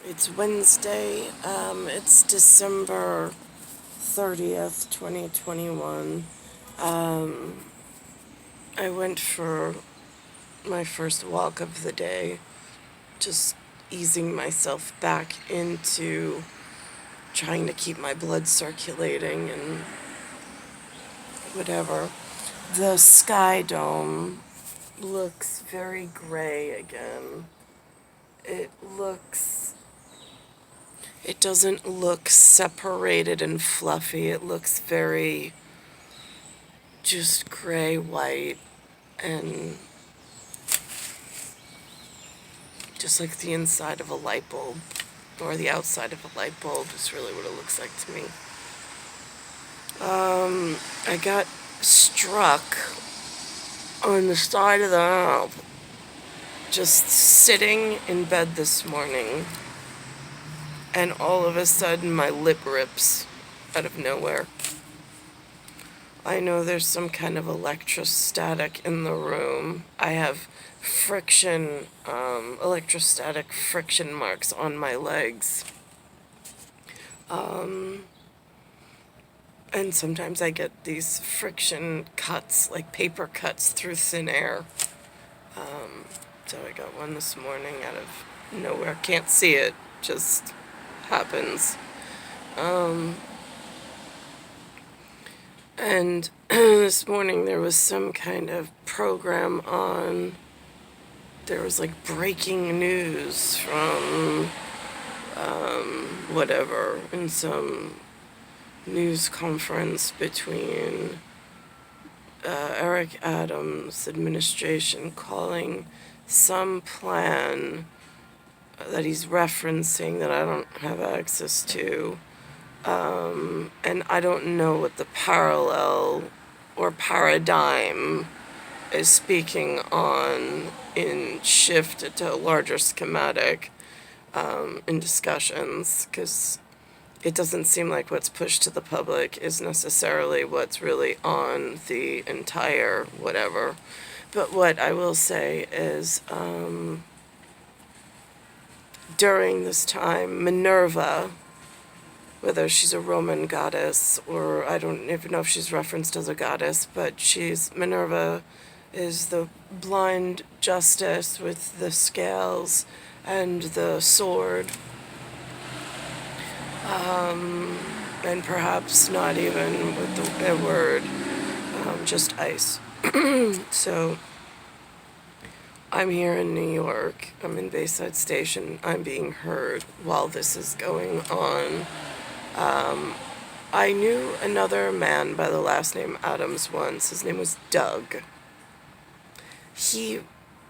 It's Wednesday. It's December 30th, 2021. I went for my first walk of the day, just easing myself back into trying to keep my blood circulating and whatever. The sky dome looks very gray again. It doesn't look separated and fluffy. It looks very just gray, white, and just like the inside of a light bulb, or the outside of a light bulb is really what it looks like to me. I got struck on the side of the house, just sitting in bed this morning, and all of a sudden my lip rips out of nowhere. I know there's some kind of electrostatic in the room. I have electrostatic friction marks on my legs. And sometimes I get these friction cuts, like paper cuts through thin air. So I got one this morning out of nowhere. Can't see it, just happens. And this morning there was some kind of program on. There was like breaking news from whatever, in some news conference between Eric Adams' administration calling some plan that he's referencing that I don't have access to. And I don't know what the parallel or paradigm is speaking on in shift to a larger schematic in discussions, because it doesn't seem like what's pushed to the public is necessarily what's really on the entire whatever. But what I will say is, during this time, Minerva, whether she's a Roman goddess or I don't even know if she's referenced as a goddess, but Minerva is the blind justice with the scales and the sword. And perhaps not even with the word, just ice. So I'm here in New York. I'm in Bayside Station. I'm being heard while this is going on. I knew another man by the last name Adams once. His name was Doug.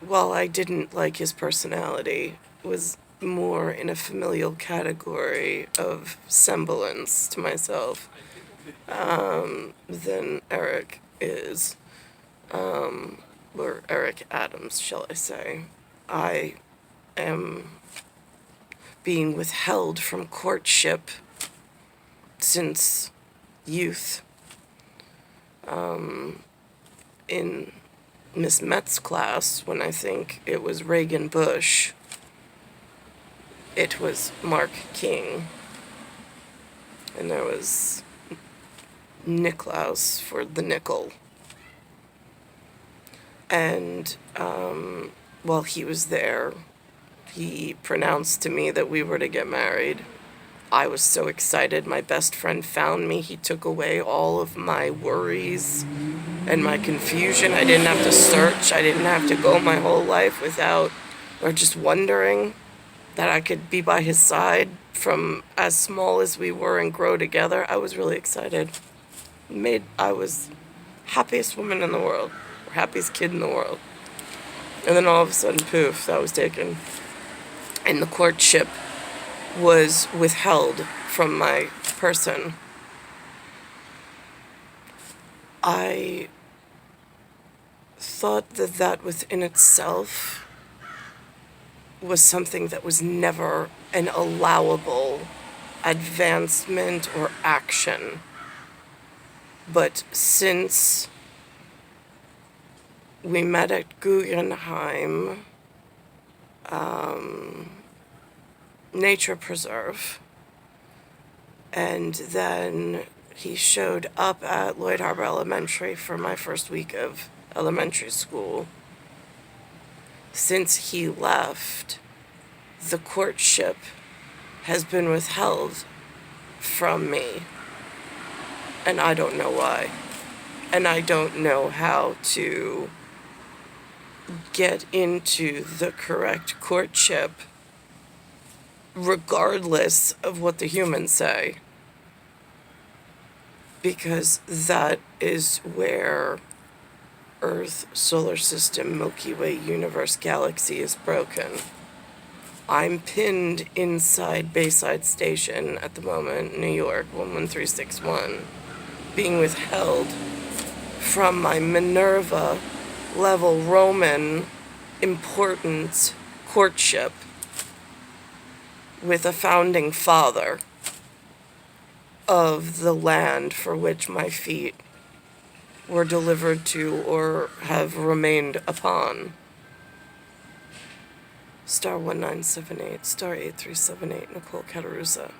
While I didn't like his personality, was more in a familial category of semblance to myself than Eric is, or Eric Adams, shall I say. I am being withheld from courtship since youth. In Miss Met's class, when I think it was Reagan Bush, it was Mark King, and there was Nicklaus for the nickel. And while he was there, he pronounced to me that we were to get married. I was so excited. My best friend found me. He took away all of my worries and my confusion. I didn't have to search. I didn't have to go my whole life without, or just wondering that I could be by his side from as small as we were and grow together. I was really excited. I was happiest woman in the world, or happiest kid in the world. And then all of a sudden, poof, that was taken. And the courtship was withheld from my person. I thought that within itself was something that was never an allowable advancement or action. But since we met at Guggenheim, nature preserve. And then he showed up at Lloyd Harbor Elementary for my first week of elementary school. Since he left, the courtship has been withheld from me. And I don't know why. And I don't know how to get into the correct courtship regardless of what the humans say. Because that is where Earth, solar system, Milky Way, universe, galaxy is broken. I'm pinned inside Bayside Station at the moment, New York, 11361, being withheld from my Minerva level Roman importance courtship with a founding father of the land for which my feet were delivered to or have remained upon. Star 1978, star 8378, Nicole Cattaruzza.